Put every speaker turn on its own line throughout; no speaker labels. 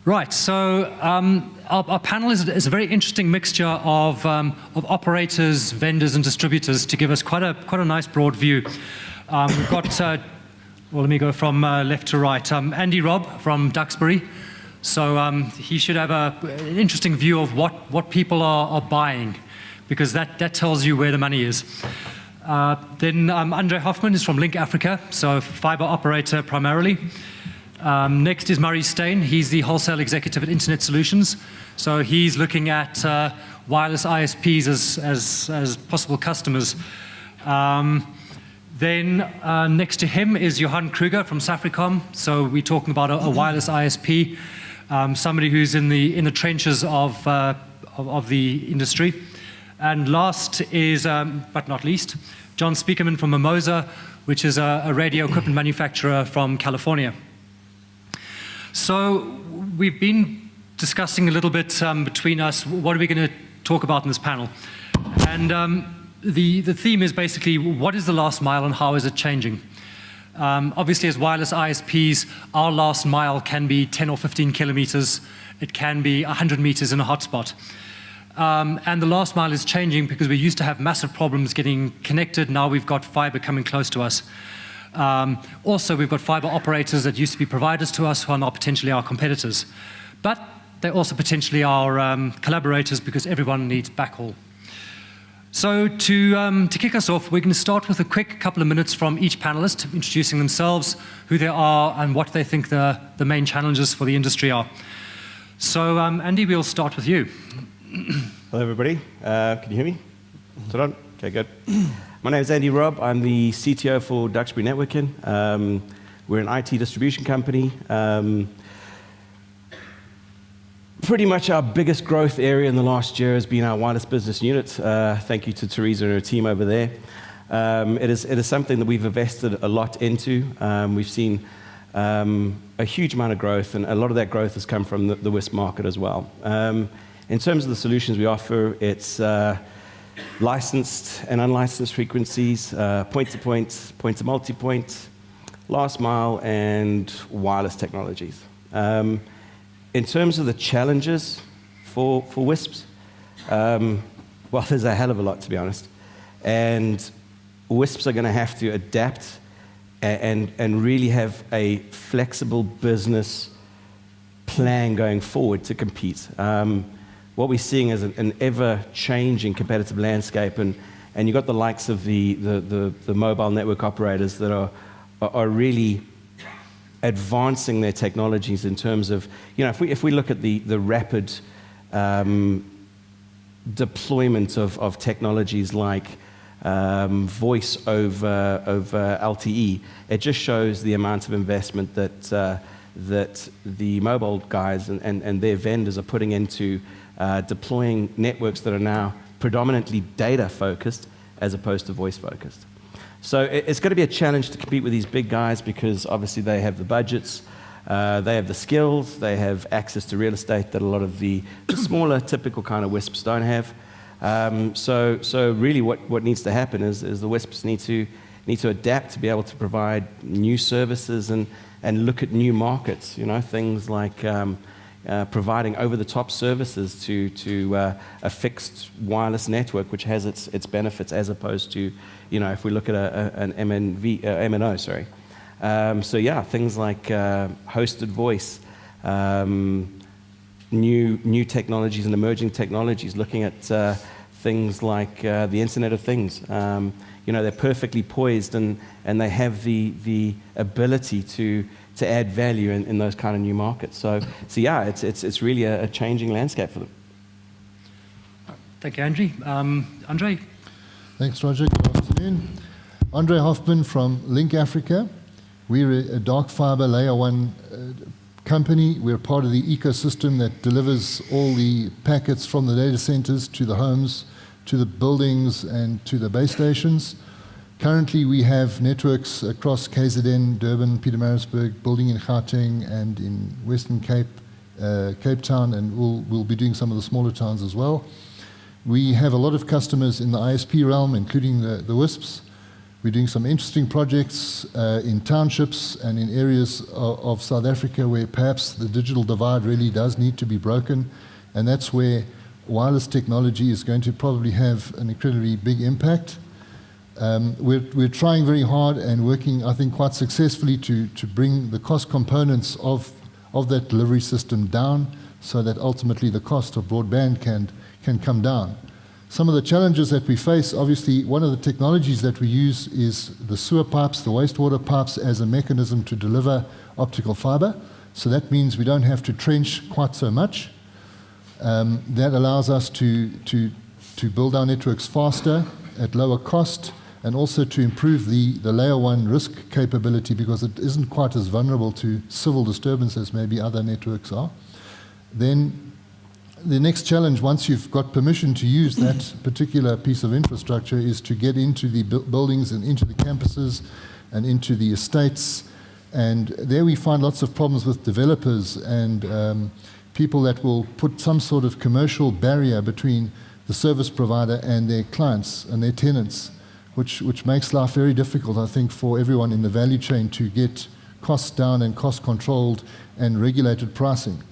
Right, so our panel is a very interesting mixture of operators, vendors, and distributors to give us quite a nice broad view. We've got, well, let me go from left to right. Andy Robb from Duxbury. So he should have an interesting view of what people are buying, because that tells you where the money is. Then Andre Hoffman is from Link Africa, so fiber operator primarily. Next is Murray Stain. He's the wholesale executive at Internet Solutions. So he's looking at wireless ISPs as possible customers. Then next to him is Johan Kruger from Safricom. So we're talking about a wireless ISP, somebody who's in the trenches of the industry. And last is, but not least, John Speakman from Mimosa, which is a radio equipment manufacturer from California. So we've been discussing a little bit between us, what are we going to talk about in this panel? And the theme is basically, what is the last mile and how is it changing? Obviously, as wireless ISPs, our last mile can be 10 or 15 kilometers. It can be 100 meters in a hotspot. And the last mile is changing because we used to have massive problems getting connected. Now we've got fiber coming close to us. Also, we've got fiber operators that used to be providers to us who are now potentially our competitors. But they're also potentially our collaborators because everyone needs backhaul. So to kick us off, we're going to start with a quick couple of minutes from each panelist, introducing themselves, who they are, and what they think the main challenges for the industry are. So Andy, we'll start with you.
Hello, everybody. Can you hear me? Is it on? Okay, good. My name is Andy Robb. I'm the CTO for Duxbury Networking. We're an IT distribution company. Pretty much our biggest growth area in the last year has been our wireless business unit. Thank you to Teresa and her team over there. It is something that we've invested a lot into. We've seen a huge amount of growth, and a lot of that growth has come from the WISP market as well. In terms of the solutions we offer, it's licensed and unlicensed frequencies, point-to-point, point-to-multipoint, last mile, and wireless technologies. In terms of the challenges for WISPs, well, there's a hell of a lot, to be honest. And WISPs are going to have to adapt and really have a flexible business plan going forward to compete. What we're seeing is an ever-changing competitive landscape, and you've got the likes of the mobile network operators that are really advancing their technologies in terms of, you know, if we look at the rapid deployment of technologies like voice over LTE, it just shows the amount of investment that the mobile guys and their vendors are putting into deploying networks that are now predominantly data-focused as opposed to voice-focused. So it's going to be a challenge to compete with these big guys because obviously they have the budgets, they have the skills, they have access to real estate that a lot of the smaller, typical kind of WISPs don't have. So really what needs to happen is the WISPs need to adapt to be able to provide new services and look at new markets, you know, things like providing over-the-top services to a fixed wireless network, which has its benefits, as opposed to, you know, if we look at an MNO, sorry. So yeah, things like hosted voice, new technologies and emerging technologies, looking at things like the Internet of Things. You know, they're perfectly poised and they have the ability to add value in those kind of new markets. So yeah, it's really a changing landscape for them.
Thank you, Andre. Andre?
Thanks, Roger. Good afternoon. Andre Hoffman from Link Africa. We're a dark fiber layer 1 company. We're part of the ecosystem that delivers all the packets from the data centers to the homes, to the buildings, and to the base stations. Currently, we have networks across KZN, Durban, Pietermaritzburg, building in Gauteng and in Western Cape, Cape Town, and we'll be doing some of the smaller towns as well. We have a lot of customers in the ISP realm, including the WISPs. We're doing some interesting projects in townships and in areas of South Africa where perhaps the digital divide really does need to be broken, and that's where wireless technology is going to probably have an incredibly big impact. We're trying very hard and working, I think, quite successfully to bring the cost components of that delivery system down so that ultimately the cost of broadband can come down. Some of the challenges that we face, obviously, one of the technologies that we use is the sewer pipes, the wastewater pipes, as a mechanism to deliver optical fiber. So that means we don't have to trench quite so much. That allows us to build our networks faster at lower cost, and also to improve the layer 1 risk capability, because it isn't quite as vulnerable to civil disturbance as maybe other networks are. Then the next challenge, once you've got permission to use that particular piece of infrastructure, is to get into the buildings and into the campuses and into the estates. And there we find lots of problems with developers and people that will put some sort of commercial barrier between the service provider and their clients and their tenants, which makes life very difficult, I think, for everyone in the value chain to get costs down and cost controlled and regulated pricing.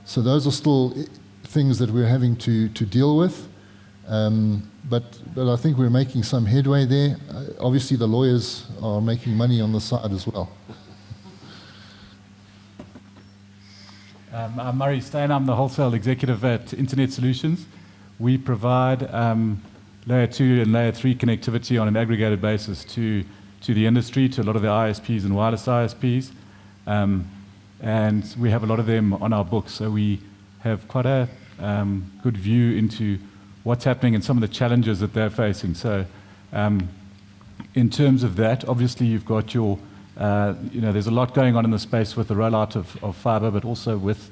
So those are still things that we're having to deal with, but I think we're making some headway there. Obviously, the lawyers are making money on the side as well.
I'm Murray Stein. I'm the wholesale executive at Internet Solutions. We provide layer 2 and layer 3 connectivity on an aggregated basis to the industry, to a lot of the ISPs and wireless ISPs. And we have a lot of them on our books, so we have quite a good view into what's happening and some of the challenges that they're facing. So in terms of that, obviously you've got your, there's a lot going on in the space with the rollout of fiber, but also with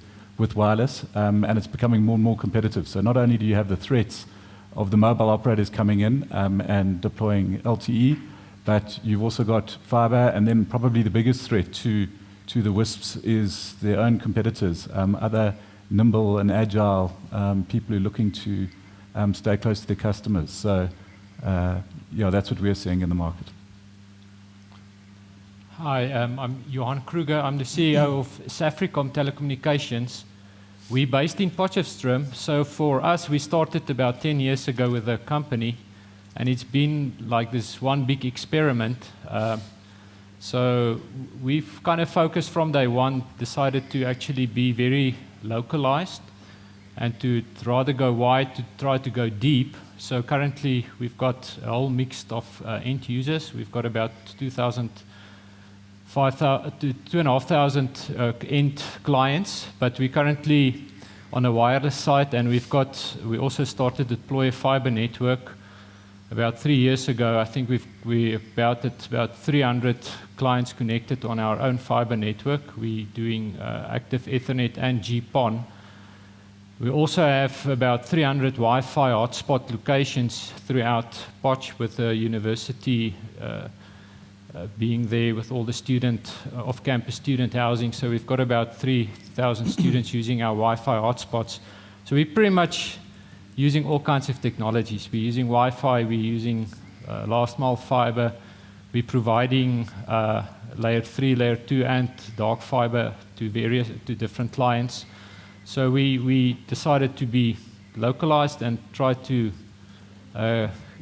wireless, and it's becoming more and more competitive. So not only do you have the threats of the mobile operators coming in and deploying LTE, but you've also got fiber, and then probably the biggest threat to the WISPs is their own competitors, other nimble and agile people who are looking to stay close to their customers. So, that's what we're seeing in the market.
Hi, I'm Johan Kruger. I'm the CEO of Safricom Telecommunications. We're based in Potchefstroom. So for us, we started about 10 years ago with the company, and it's been like this one big experiment. So we've kind of focused from day one, decided to actually be very localized and to rather go wide to try to go deep. So currently we've got a whole mix of end users. We've got about 2,500 end clients, but we're currently on a wireless site, and we also started to deploy a fiber network about 3 years ago. I think we're about 300 clients connected on our own fiber network. We're doing active Ethernet and GPON. We also have about 300 Wi-Fi hotspot locations throughout Potch, with the university being there with all the off-campus student housing. So we've got about 3,000 students using our Wi-Fi hotspots. So we're pretty much using all kinds of technologies. We're using Wi-Fi, we're using last mile fiber, we're providing layer 3, layer 2, and dark fiber to different clients. So we decided to be localized and try to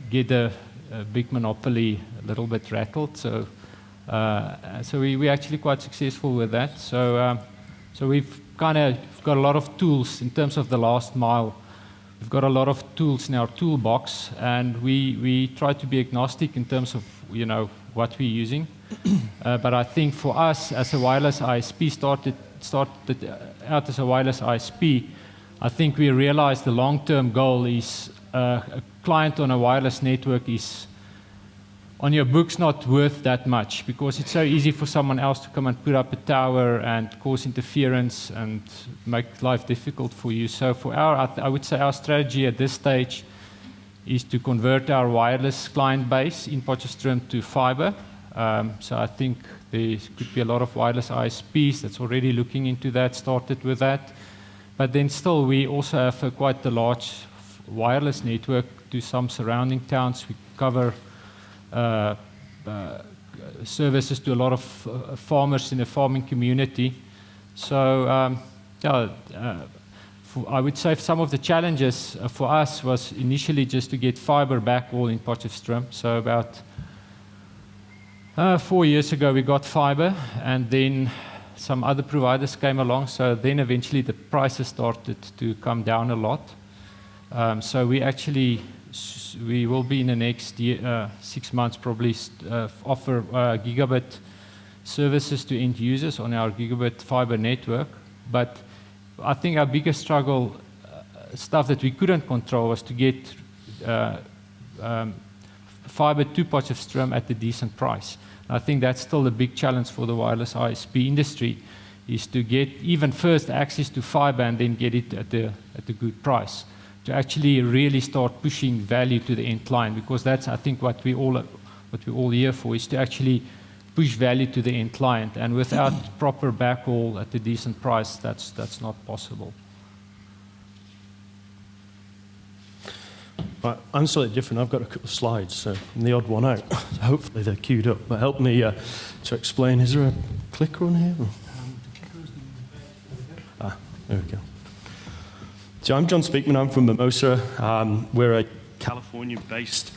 get a big monopoly a little bit rattled. So we're actually quite successful with that. So we've kind of got a lot of tools in terms of the last mile. We've got a lot of tools in our toolbox, and we try to be agnostic in terms of what we're using. But I think for us as a wireless ISP, started out as a wireless ISP, I think we realized the long-term goal is a client on a wireless network is on your books not worth that much, because it's so easy for someone else to come and put up a tower and cause interference and make life difficult for you. So for I would say our strategy at this stage is to convert our wireless client base in Potchefstroom to fiber. So I think there could be a lot of wireless ISPs that's already looking into that, started with that. But then still, we also have quite a large wireless network to some surrounding towns. We cover services to a lot of farmers in the farming community. So I would say some of the challenges for us was initially just to get fiber backhaul in Potchefstroom. So about 4 years ago we got fiber, and then some other providers came along. So then eventually the prices started to come down a lot. So we will be in the next year, 6 months probably offer gigabit services to end users on our gigabit fiber network. But I think our biggest struggle, stuff that we couldn't control, was to get fiber to Potchefstroom at a decent price. I think that's still a big challenge for the wireless ISP industry, is to get even first access to fiber and then get it at a good price, to actually really start pushing value to the end client, because that's, I think, what we all here for, is to actually push value to the end client, and without proper backhaul at a decent price, that's not possible.
Right, I'm slightly different. I've got a couple of slides, so I'm the odd one out. Hopefully they're queued up. But help me to explain. Is there a clicker on here? There we go. So I'm John Speakman. I'm from Mimosa. We're a California-based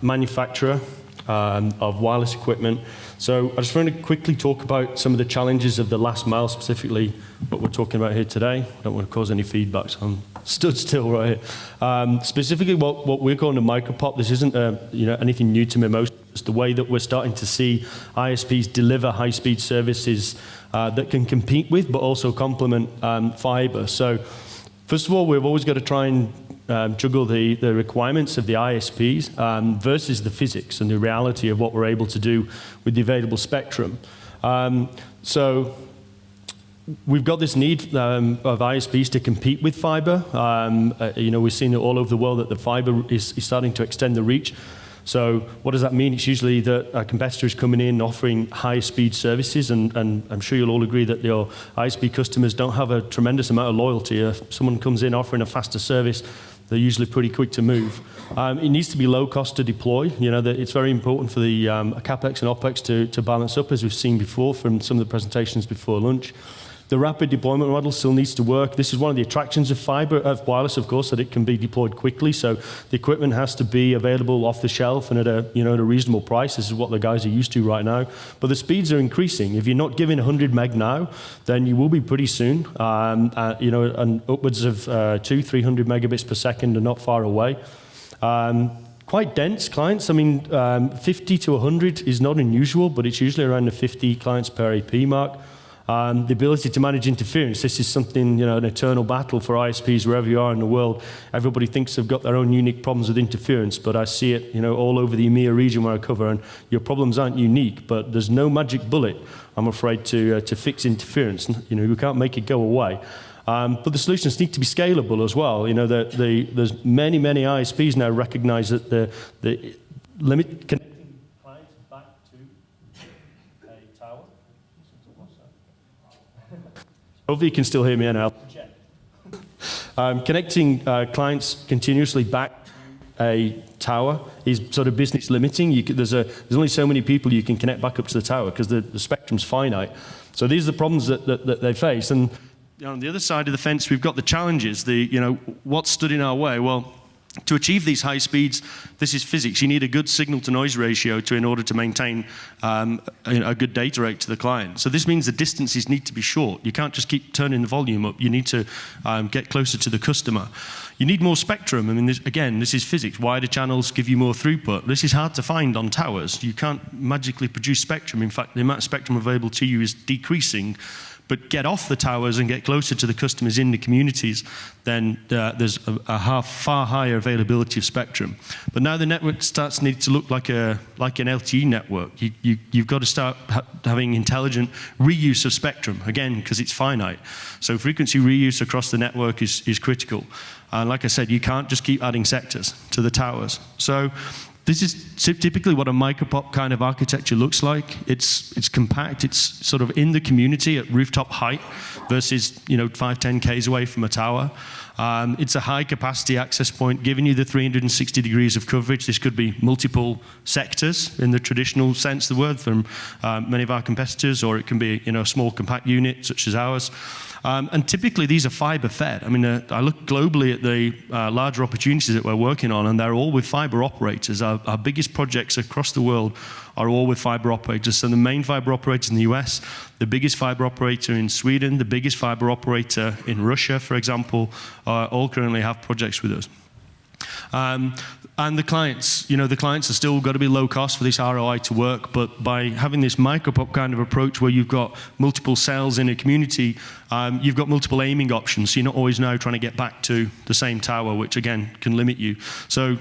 manufacturer of wireless equipment. So I just want to quickly talk about some of the challenges of the last mile, specifically what we're talking about here today. I don't want to cause any feedback, so I'm stood still right here. Specifically what we're calling a micropop. This isn't anything new to Mimosa. It's the way that we're starting to see ISPs deliver high-speed services that can compete with, but also complement fiber. So first of all, we've always got to try and juggle the requirements of the ISPs versus the physics and the reality of what we're able to do with the available spectrum. So we've got this need of ISPs to compete with fiber. We've seen it all over the world that the fiber is starting to extend the reach. So what does that mean? It's usually that a competitor is coming in offering high-speed services, and I'm sure you'll all agree that your ISP customers don't have a tremendous amount of loyalty. If someone comes in offering a faster service, they're usually pretty quick to move. It needs to be low cost to deploy. It's very important for the CapEx and OpEx to balance up, as we've seen before from some of the presentations before lunch. The rapid deployment model still needs to work. This is one of the attractions of fiber, of wireless, of course, that it can be deployed quickly. So the equipment has to be available off the shelf and at a reasonable price. This is what the guys are used to right now. But the speeds are increasing. If you're not giving 100 meg now, then you will be pretty soon. And upwards of 200-300 megabits per second are not far away. Quite dense clients. 50 to 100 is not unusual, but it's usually around the 50 clients per AP mark. The ability to manage interference, this is something, an eternal battle for ISPs wherever you are in the world. Everybody thinks they've got their own unique problems with interference, but I see it, all over the EMEA region where I cover, and your problems aren't unique, but there's no magic bullet, I'm afraid, to fix interference. We can't make it go away. But the solutions need to be scalable as well. There's many ISPs now recognize that the limit connecting clients back to a tower. Hopefully you can still hear me now. Connecting clients continuously back to a tower is sort of business limiting. There's only so many people you can connect back up to the tower because the spectrum's finite. So these are the problems that they face. And on the other side of the fence, we've got the challenges. What stood in our way? Well, to achieve these high speeds, this is physics. You need a good signal-to-noise ratio in order to maintain a good data rate to the client. So this means the distances need to be short. You can't just keep turning the volume up. You need to get closer to the customer. You need more spectrum. This is physics. Wider channels give you more throughput. This is hard to find on towers. You can't magically produce spectrum. In fact, the amount of spectrum available to you is decreasing. But get off the towers and get closer to the customers in the communities, then there's a far higher availability of spectrum. But now the network starts to need to look like an LTE network. You've got to start having intelligent reuse of spectrum, again, because it's finite. So frequency reuse across the network is critical. And like I said, you can't just keep adding sectors to the towers. So this is typically what a micropop kind of architecture looks like. It's compact. It's sort of in the community at rooftop height versus 5-10 k's away from a tower. It's a high capacity access point, giving you the 360 degrees of coverage. This could be multiple sectors in the traditional sense of the word from many of our competitors, or it can be a small compact unit such as ours. And typically these are fiber fed. I mean, I look globally at the larger opportunities that we're working on, and they're all with fiber operators. Our biggest projects across the world are all with fiber operators. So the main fiber operator in the US, the biggest fiber operator in Sweden, the biggest fiber operator in Russia, for example, all currently have projects with us. And the clients, the clients are still got to be low cost for this ROI to work, but by having this micropop kind of approach where you've got multiple cells in a community, you've got multiple aiming options, so you're not always now trying to get back to the same tower, which again can limit you. So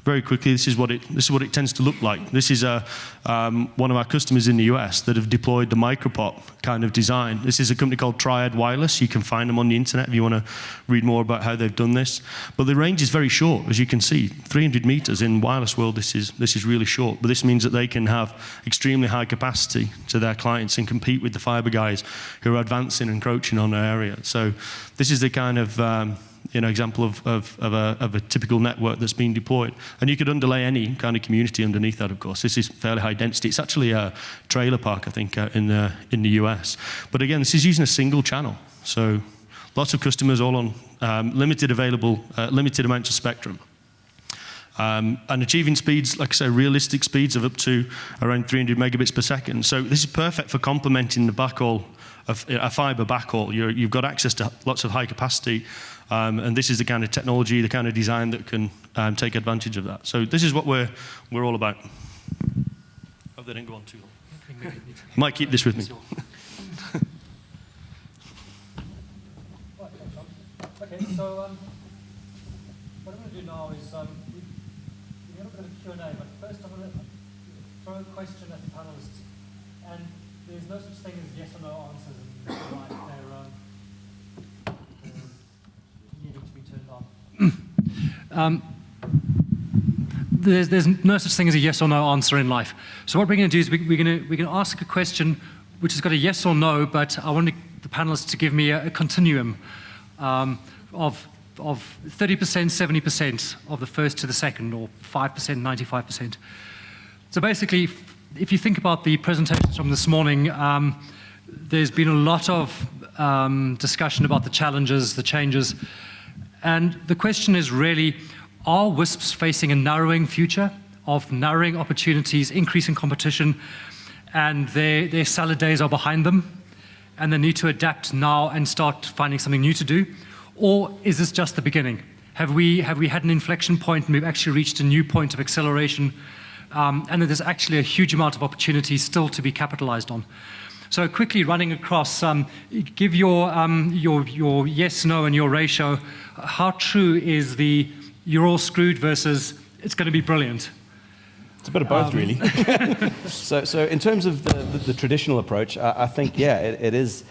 very quickly, this is what it tends to look like. This is one of our customers in the US that have deployed the micropop kind of design. This is a company called Triad Wireless. You can find them on the internet if you want to read more about how they've done this. But the range is very short, as you can see. 300 meters in wireless world, this is really short. But this means that they can have extremely high capacity to their clients and compete with the fiber guys who are advancing and encroaching on their area. So this is the kind of example of a typical network that's being deployed. And you could underlay any kind of community underneath that, of course. This is fairly high density. It's actually a trailer park, I think, in the US. But again, this is using a single channel. So lots of customers all on limited amounts of spectrum. And achieving speeds, like I say, realistic speeds of up to around 300 megabits per second. So this is perfect for complementing the backhaul of a fiber backhaul. You've got access to lots of high capacity, and this is the kind of technology, the kind of design that can take advantage of that. So this is what we're all about. Hope they didn't go on too long. Might keep this with me.
Okay, so what I'm going to do now is we have a bit of a Q&A, but first I'm going to throw a question at the panelists. And there's no such thing as yes or no answers in life. They're needing to be turned on. There's no such thing as a yes or no answer in life. So what we're going to do is we're going to ask a question which has got a yes or no, but I want the panelists to give me a continuum of 30%, 70% of the first to the second, or 5%, 95%. So basically, if you think about the presentations from this morning, there's been a lot of discussion about the challenges, the changes, and the question is really, are WISPs facing a narrowing future of narrowing opportunities, increasing competition, and their salad days are behind them, and they need to adapt now and start finding something new to do? Or is this just the beginning? Have we had an inflection point and we've actually reached a new point of acceleration, and there's actually a huge amount of opportunity still to be capitalized on? So quickly running across, give your yes, no, and your ratio. How true is the you're all screwed versus it's going to be brilliant?
It's a bit of both, really. So in terms of the traditional approach, I think, yeah, it is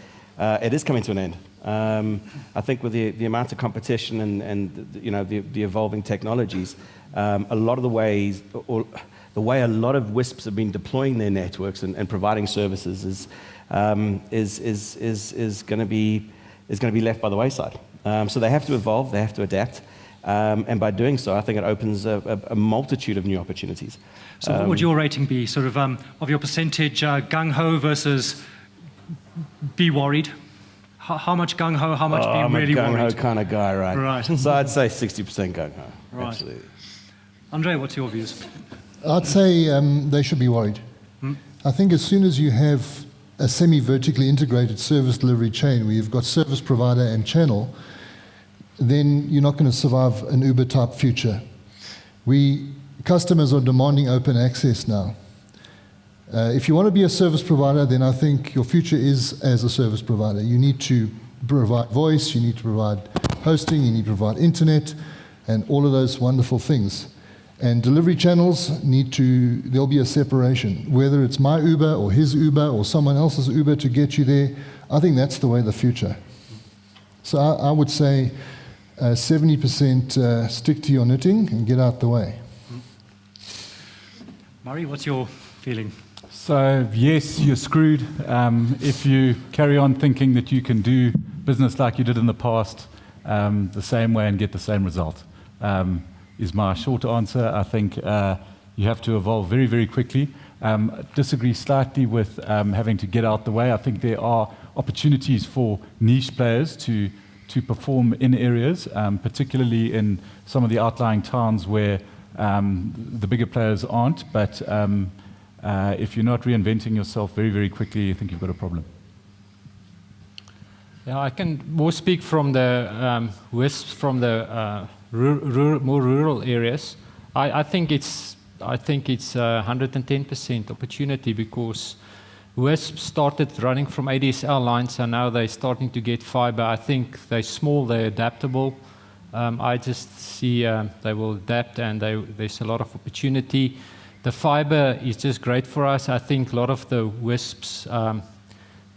coming to an end. I think with the amount of competition and the evolving technologies, a lot of the ways, or the way a lot of WISPs have been deploying their networks and providing services is going to be left by the wayside. So they have to evolve, they have to adapt, and by doing so, I think it opens a multitude of new opportunities.
So what would your rating be, sort of your percentage, gung-ho versus be worried? How much gung-ho, how much be really worried?
I'm a gung-ho kind of guy, right?
Right.
So I'd say 60% gung-ho.
Right.
Absolutely.
Andre, what's your views?
I'd say they should be worried. I think as soon as you have a semi-vertically integrated service delivery chain where you've got service provider and channel, then you're not going to survive an Uber-type future. Customers are demanding open access now. If you want to be a service provider, then I think your future is as a service provider. You need to provide voice, you need to provide hosting, you need to provide internet, and all of those wonderful things. And delivery channels there'll be a separation. Whether it's my Uber or his Uber or someone else's Uber to get you there, I think that's the way of the future. So I would say 70% stick to your knitting and get out the way.
Murray, what's your feeling?
So, yes, you're screwed if you carry on thinking that you can do business like you did in the past the same way and get the same result, is my short answer. I think you have to evolve very, very quickly. Disagree slightly with having to get out the way. I think there are opportunities for niche players to perform in areas, particularly in some of the outlying towns where the bigger players aren't. But if you're not reinventing yourself very, very quickly, I think you've got a problem.
Yeah, I can more speak from the WISPs from the more rural areas. I think it's 110% opportunity, because WISP started running from ADSL lines, and now they're starting to get fiber. I think they're small, they're adaptable. I just see they will adapt, and there's a lot of opportunity. The fiber is just great for us. I think a lot of the WISPs,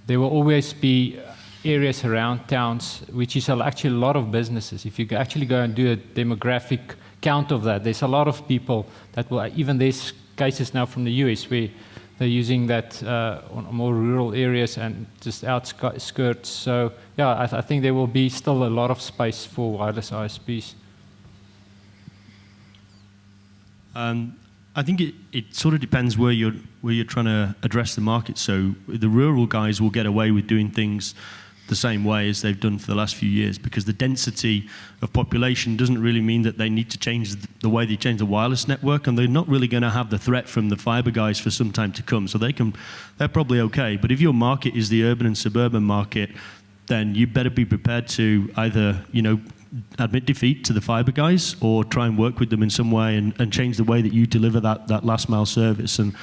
there will always be areas around towns, which is actually a lot of businesses. If you actually go and do a demographic count of that, there's a lot of people that will, even there's cases now from the US where they're using that on more rural areas and just outskirts. So, yeah, I think there will be still a lot of space for wireless ISPs.
I think it sort of depends where you're trying to address the market. So the rural guys will get away with doing things the same way as they've done for the last few years, because the density of population doesn't really mean that they need to change the way they change the wireless network, and they're not really going to have the threat from the fiber guys for some time to come. So they're probably okay. But if your market is the urban and suburban market, then you better be prepared to either, admit defeat to the fiber guys, or try and work with them in some way and change the way that you deliver that last mile service. And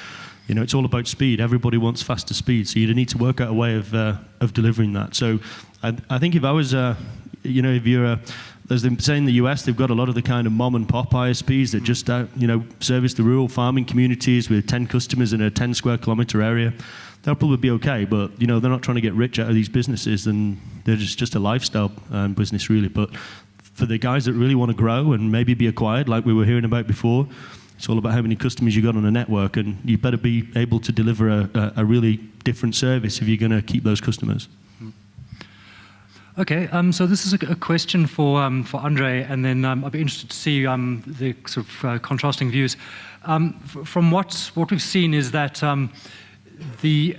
it's all about speed. Everybody wants faster speed, so you need to work out a way of delivering that. So I think if I was, if you're as they say in the US, they've got a lot of the kind of mom and pop ISPs that just service the rural farming communities with 10 customers in a 10 square kilometer area. They'll probably be okay, but they're not trying to get rich out of these businesses, and they're just a lifestyle business really. But for the guys that really want to grow and maybe be acquired, like we were hearing about before, it's all about how many customers you got on a network, and you better be able to deliver a really different service if you're going to keep those customers.
Okay, so this is a question for Andre, and then I'd be interested to see the sort of contrasting views. From what we've seen is that the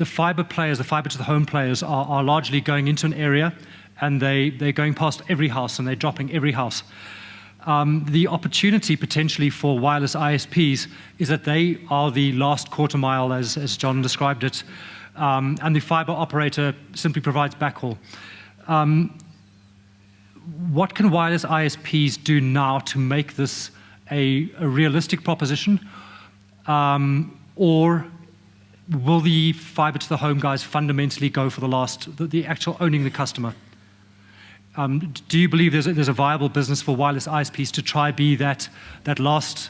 fiber players, the fiber to the home players, are largely going into an area, and they're going past every house, and they're dropping every house. The opportunity potentially for wireless ISPs is that they are the last quarter mile, as John described it, and the fiber operator simply provides backhaul. What can wireless ISPs do now to make this a realistic proposition? Or will the fiber to the home guys fundamentally go for the actual owning the customer? Do you believe there's a viable business for wireless ISPs to try be that last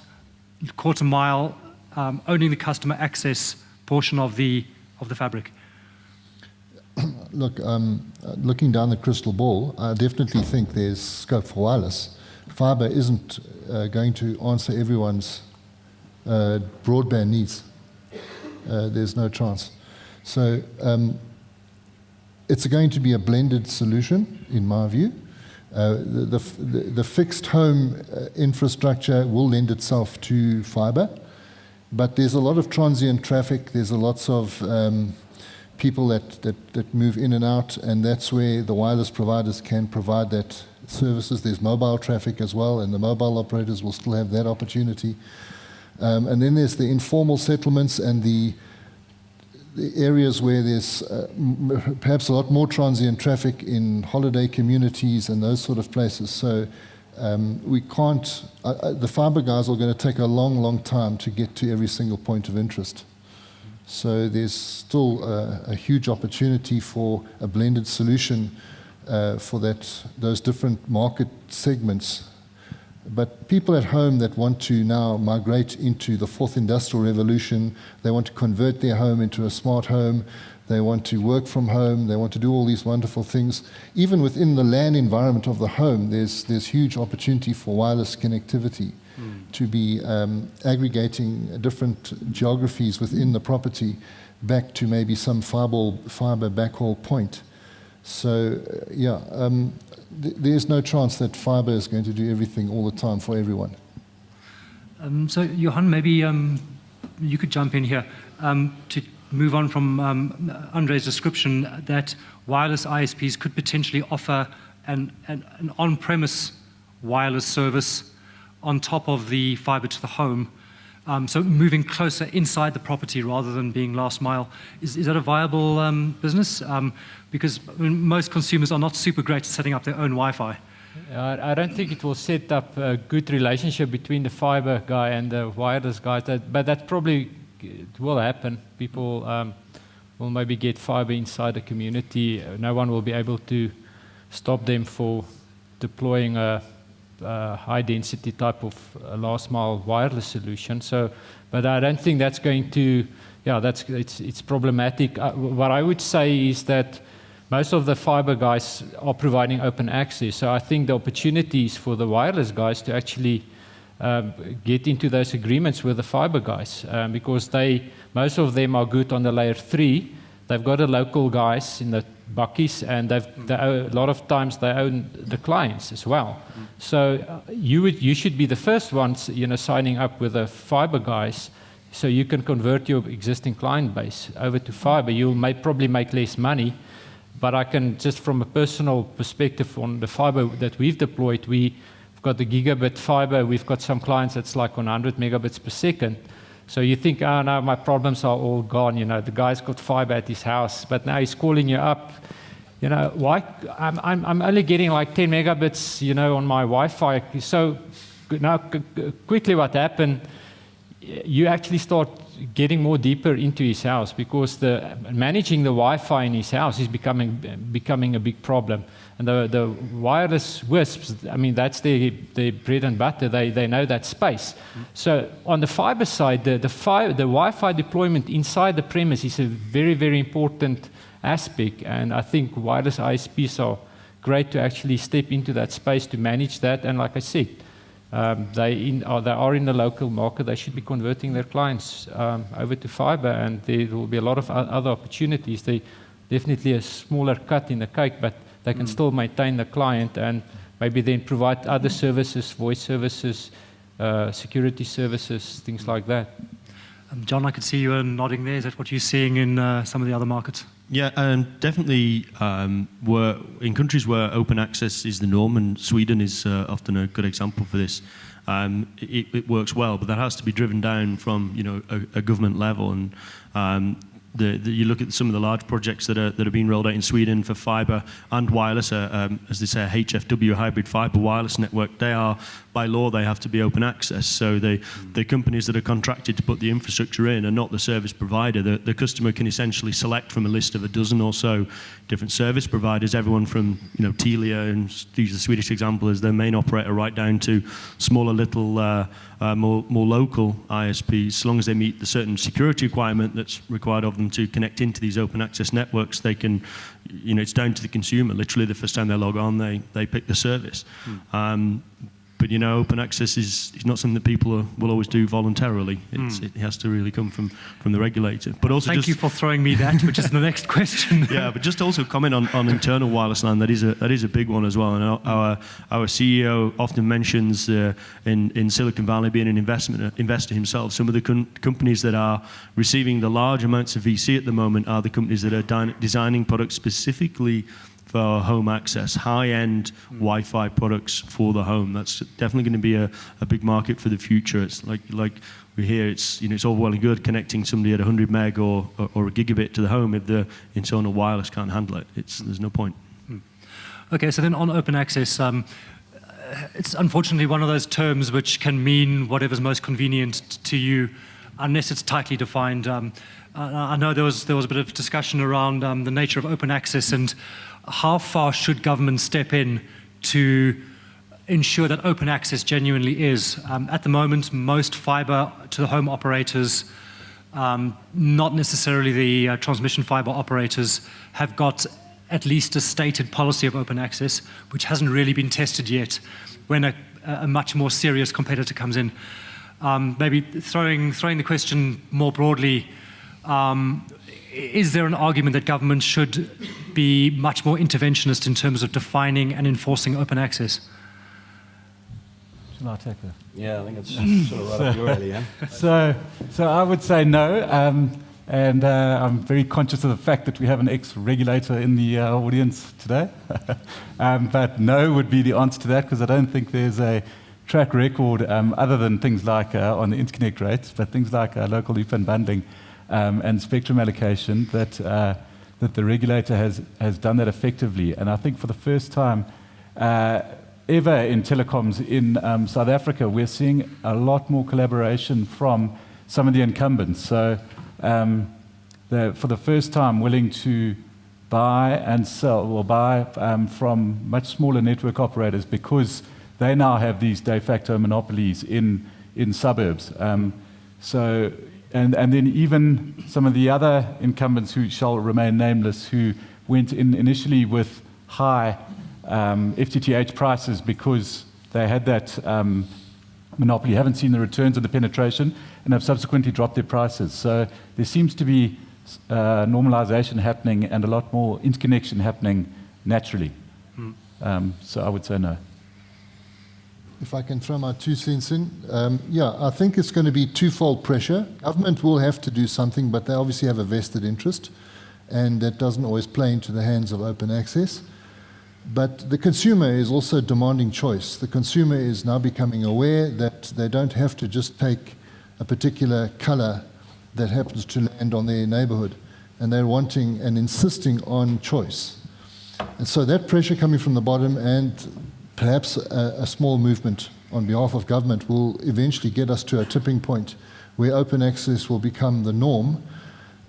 quarter mile owning the customer access portion of the fabric?
Look, looking down the crystal ball, I definitely think there's scope for wireless. Fiber isn't going to answer everyone's broadband needs. There's no chance. So it's going to be a blended solution, in my view. The fixed home infrastructure will lend itself to fiber, but there's a lot of transient traffic. There's lots of people that move in and out, and that's where the wireless providers can provide that services. There's mobile traffic as well, and the mobile operators will still have that opportunity. And then there's the informal settlements and the areas where there's perhaps a lot more transient traffic in holiday communities and those sort of places. So we can't, the fiber guys are going to take a long, long time to get to every single point of interest. So there's still a huge opportunity for a blended solution for those different market segments. But people at home that want to now migrate into the fourth industrial revolution, they want to convert their home into a smart home, they want to work from home, they want to do all these wonderful things. Even within the LAN environment of the home, there's huge opportunity for wireless connectivity. to be aggregating different geographies within the property back to maybe some fiber backhaul point. So, there's no chance that fiber is going to do everything all the time for everyone.
So, Johan, maybe you could jump in here to move on from Andre's description that wireless ISPs could potentially offer an on-premise wireless service on top of the fiber to the home. So moving closer inside the property rather than being last mile. Is that a viable business? Because most consumers are not super great at setting up their own Wi-Fi.
I don't think it will set up a good relationship between the fiber guy and the wireless guy, but that probably will happen. People will maybe get fiber inside the community. No one will be able to stop them for deploying a high-density type of last-mile wireless solution. So, but I don't think that's going to. It's problematic. What I would say is that most of the fiber guys are providing open access. So I think the opportunities for the wireless guys to actually get into those agreements with the fiber guys because most of them are good on the layer 3. They've got the local guys in the buckies, and a lot of times they own the clients as well. So you should be the first ones, signing up with the fiber guys, so you can convert your existing client base over to fiber. You'll probably make less money, but I can just from a personal perspective on the fiber that we've deployed, we've got the gigabit fiber. We've got some clients that's like on 100 megabits per second. So you think, oh no, my problems are all gone. The guy's got fiber at his house, but now he's calling you up. Why? I'm only getting like 10 megabits, on my Wi-Fi. So now, quickly, what happened? You actually start getting more deeper into his house because managing the Wi-Fi in his house is becoming a big problem. And the wireless WISPs, that's their bread and butter. They know that space. So on the fiber side, the Wi-Fi deployment inside the premise is a very, very important aspect. And I think wireless ISPs are great to actually step into that space to manage that. And like I said, they are in the local market. They should be converting their clients over to fiber, and there will be a lot of other opportunities. They definitely a smaller cut in the cake, but they can still maintain the client and maybe then provide other services, voice services, security services, things like that.
John, I could see you nodding there. Is that what you're seeing in some of the other markets?
Yeah, definitely. In countries where open access is the norm, and Sweden is often a good example for this. It works well, but that has to be driven down from a government level. And you look at some of the large projects that are being rolled out in Sweden for fiber and wireless, as they say, HFW, hybrid fiber wireless network. They are, by law, they have to be open access. So the companies that are contracted to put the infrastructure in are not the service provider. The customer can essentially select from a list of a dozen or so different service providers, everyone from Telia, and use the Swedish example as their main operator, right down to smaller little more local ISPs. As long as they meet the certain security requirement that's required of them to connect into these open access networks, they can, it's down to the consumer. Literally, the first time they log on, they pick the service. But open access is not something that people will always do voluntarily. It has to really come from the regulator. But also,
thank you for throwing me that, which is the next question.
Yeah, but just also comment on internal wireless LAN. That is a big one as well. And our CEO often mentions in Silicon Valley being an investor himself. Some of the companies that are receiving the large amounts of VC at the moment are the companies that are designing products specifically for home access, high-end Wi-Fi products for the home. That's definitely going to be a big market for the future. It's like we hear, it's all well and good connecting somebody at 100 meg or a gigabit to the home if the internal wireless can't handle it. There's no point.
Okay, so then on open access, it's unfortunately one of those terms which can mean whatever's most convenient to you, unless it's tightly defined. I know there was a bit of discussion around the nature of open access and how far should government step in to ensure that open access genuinely is. At the moment, most fiber to the home operators, not necessarily the transmission fiber operators, have got at least a stated policy of open access, which hasn't really been tested yet. When a much more serious competitor comes in. Maybe throwing the question more broadly, is there an argument that government should be much more interventionist in terms of defining and enforcing open access?
Shall I take that?
Yeah, I think it's sort of right up your alley, yeah?
So I would say no, and I'm very conscious of the fact that we have an ex-regulator in the audience today. But no would be the answer to that, because I don't think there's a track record other than things like on the interconnect rates, but things like local loop and bundling and spectrum allocation that the regulator has done that effectively. And I think for the first time ever in telecoms in South Africa, we're seeing a lot more collaboration from some of the incumbents. So they're, for the first time, willing to buy and sell, or buy from much smaller network operators, because they now have these de facto monopolies in suburbs. And then even some of the other incumbents who shall remain nameless, who went in initially with high FTTH prices because they had that monopoly, haven't seen the returns of the penetration, and have subsequently dropped their prices. So there seems to be normalization happening and a lot more interconnection happening naturally. So I would say no.
If I can throw my 2 cents in, I think it's going to be twofold pressure. Government will have to do something, but they obviously have a vested interest, and that doesn't always play into the hands of open access. But the consumer is also demanding choice. The consumer is now becoming aware that they don't have to just take a particular color that happens to land on their neighborhood, and they're wanting and insisting on choice. And so that pressure coming from the bottom, and perhaps a small movement on behalf of government, will eventually get us to a tipping point where open access will become the norm.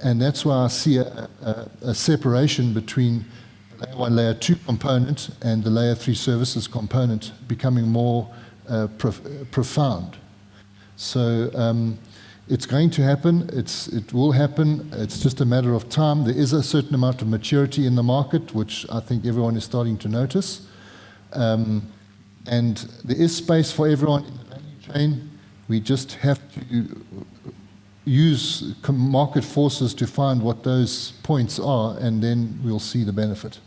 And that's why I see a separation between the Layer 1, Layer 2 component and the Layer 3 services component becoming more profound. So it's going to happen. It will happen. It's just a matter of time. There is a certain amount of maturity in the market, which I think everyone is starting to notice. And there is space for everyone in the value chain. We just have to use market forces to find what those points are, and then we'll see the benefit.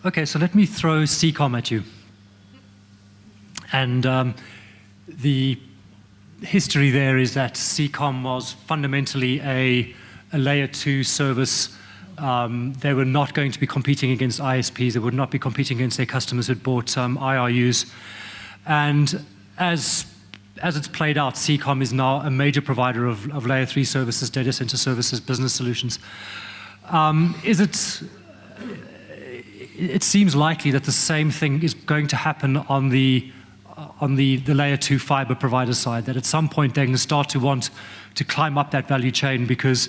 Okay, so let me throw CCOM at you. And the history there is that CCOM was fundamentally a Layer 2 service. They were not going to be competing against ISPs. They would not be competing against their customers who had bought IRUs. And as it's played out, CCOM is now a major provider of Layer 3 services, data center services, business solutions. It seems likely that the same thing is going to happen on the Layer 2 fiber provider side, that at some point they're going to start to want to climb up that value chain because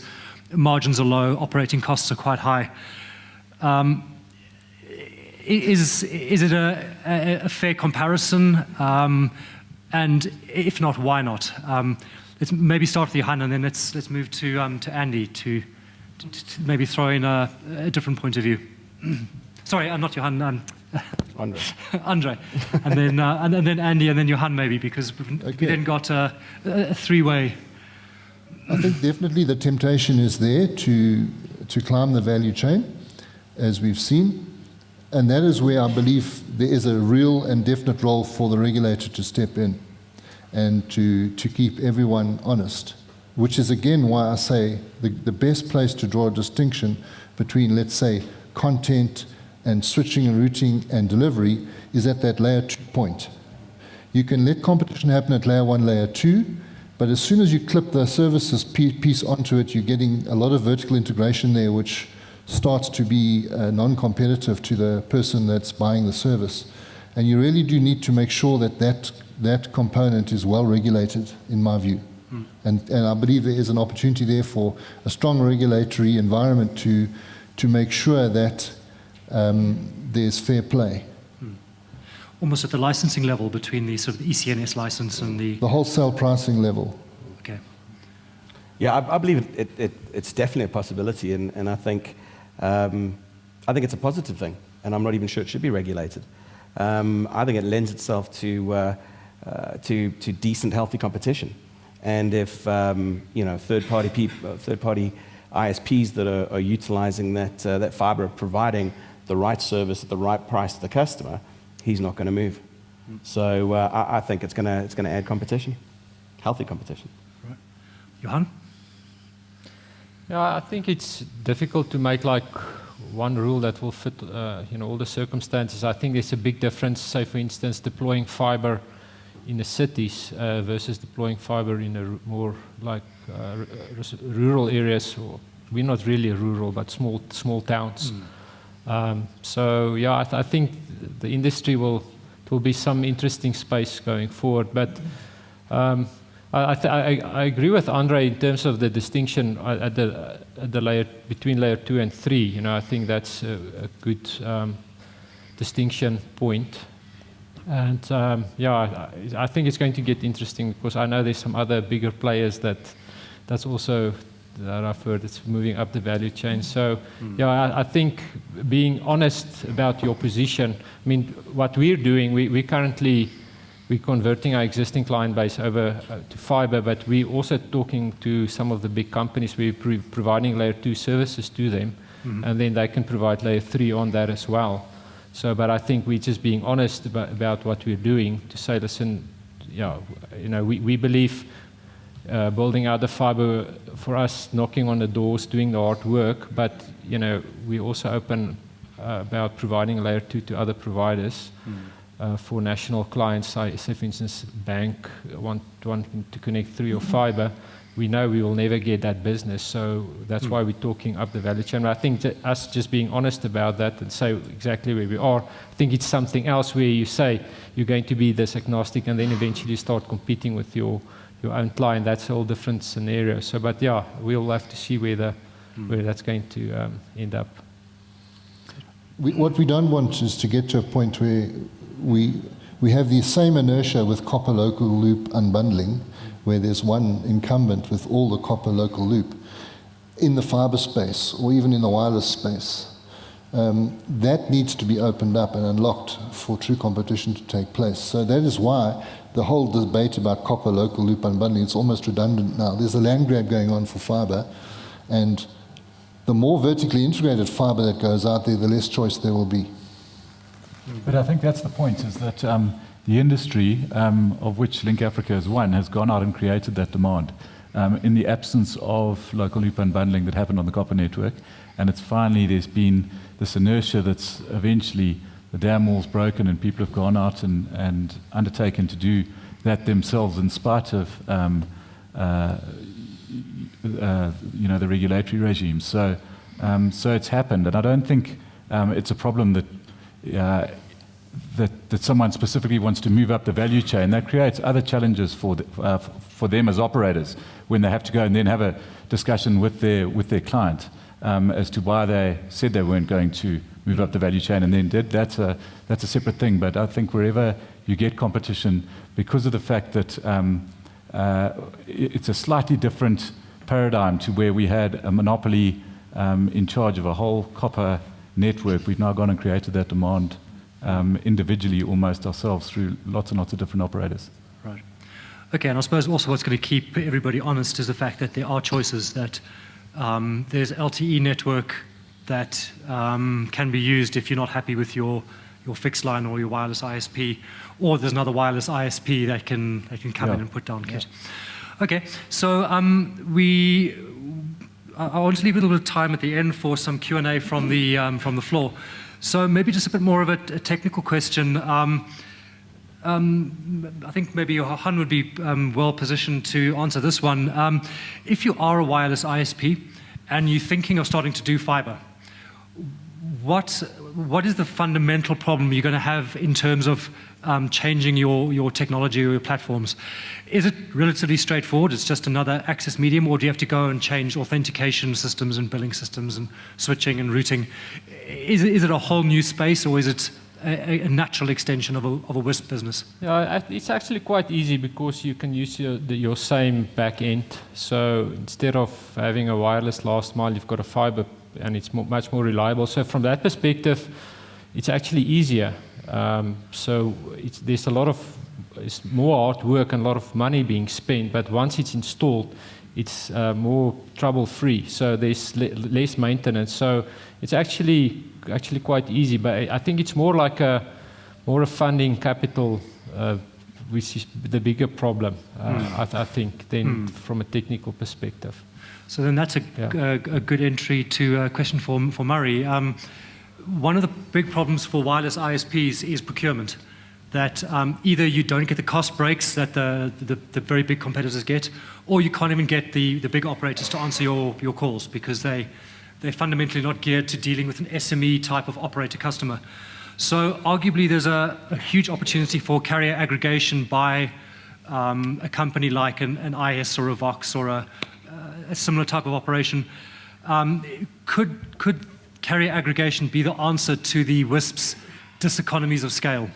margins are low, operating costs are quite high. Is it a fair comparison? And if not, why not? Let's maybe start with Johan, and then let's move to Andy to maybe throw in a different point of view. Sorry, not Johan.
Andre.
Andre, and then Andy, and then Johan maybe, because we then got a three-way.
I think definitely the temptation is there to climb the value chain, as we've seen, and that is where I believe there is a real and definite role for the regulator to step in and to keep everyone honest, which is again why I say the best place to draw a distinction between, let's say, content and switching and routing and delivery is at that Layer 2 point. You can let competition happen at Layer 1, Layer 2, but as soon as you clip the services piece onto it, you're getting a lot of vertical integration there, which starts to be non-competitive to the person that's buying the service. And you really do need to make sure that component is well regulated, in my view. And I believe there is an opportunity there for a strong regulatory environment to make sure that there's fair play.
Almost at the licensing level between the sort of ECNS license and the
wholesale pricing level.
Okay.
Yeah, I believe it's definitely a possibility, and I think it's a positive thing, and I'm not even sure it should be regulated. I think it lends itself to decent, healthy competition. And if third-party ISPs that are utilizing that fiber are providing the right service at the right price to the customer, he's not going to move. So I think it's going to add competition, healthy competition.
Right. Johan?
Yeah, I think it's difficult to make like one rule that will fit, all the circumstances. I think there's a big difference, say for instance, deploying fiber in the cities versus deploying fiber in a more like rural areas. Or we're not really rural, but small towns. So yeah, I think the industry will be some interesting space going forward. But I agree with Andre in terms of the distinction at the layer between layer 2 and 3. I think that's a good distinction point. And I think it's going to get interesting because I know there's some other bigger players that's also that I've heard it's moving up the value chain. So I think being honest about your position. I mean, what we're doing, we're converting our existing client base over to fiber, but we're also talking to some of the big companies. We're providing layer 2 services to them, and then they can provide layer 3 on that as well. So, but I think we're just being honest about what we're doing to say, listen, we believe building out the fiber for us, knocking on the doors, doing the hard work, but we also open about providing layer 2 to other providers. For national clients, say for instance, bank wanting to connect through your fiber, we know we will never get that business, so that's why we're talking up the value chain. But I think us just being honest about that and say exactly where we are, I think it's something else where you say you're going to be this agnostic and then eventually start competing with your own client. That's a whole different scenario. So, but yeah, we'll have to see where that's going to end up.
What we don't want is to get to a point where we have the same inertia with copper local loop unbundling, where there's one incumbent with all the copper local loop in the fiber space or even in the wireless space. That needs to be opened up and unlocked for true competition to take place. So that is why the whole debate about copper local loop unbundling, it's almost redundant now. There's a land grab going on for fiber, and the more vertically integrated fiber that goes out there, the less choice there will be.
But I think that's the point, is that the industry, of which Link Africa is one, has gone out and created that demand in the absence of local loop unbundling that happened on the copper network. And it's finally, there's been this inertia that's eventually the dam wall's broken and people have gone out and undertaken to do that themselves in spite of the regulatory regime. So it's happened, and I don't think it's a problem that someone specifically wants to move up the value chain. That creates other challenges for them as operators when they have to go and then have a discussion with their client as to why they said they weren't going to move up the value chain and then did. That's a separate thing. But I think wherever you get competition, because of the fact that it's a slightly different paradigm to where we had a monopoly in charge of a whole copper network, we've now gone and created that demand individually almost ourselves through lots and lots of different operators.
Right. Okay, and I suppose also what's going to keep everybody honest is the fact that there are choices, that there's LTE network that can be used if you're not happy with your fixed line or your wireless ISP, or there's another wireless ISP that can come in and put down kit. Okay, so I want to leave a little bit of time at the end for some Q&A from the floor. So maybe just a bit more of a technical question. I think maybe Johan would be well positioned to answer this one. If you are a wireless ISP and you're thinking of starting to do fiber, what is the fundamental problem you're going to have in terms of changing your technology or your platforms? Is it relatively straightforward? It's just another access medium, or do you have to go and change authentication systems and billing systems and switching and routing? Is it a whole new space, or is it a natural extension of a WISP business?
Yeah, it's actually quite easy because you can use your same back end. So instead of having a wireless last mile, you've got a fiber, and it's much more reliable. So from that perspective, it's actually easier. So there's it's more hard work and a lot of money being spent, but once it's installed, it's more trouble-free. So there's less maintenance. So it's actually quite easy, but I think it's more like a funding capital, which is the bigger problem, I think, than from a technical perspective.
So then that's a good entry to a question for Murray. One of the big problems for wireless ISPs is procurement. That either you don't get the cost breaks that the very big competitors get, or you can't even get the big operators to answer your calls because they're fundamentally not geared to dealing with an SME type of operator customer. So arguably there's a huge opportunity for carrier aggregation by a company like an IS or a Vox or a similar type of operation. Could carrier aggregation be the answer to the WISP's diseconomies of scale?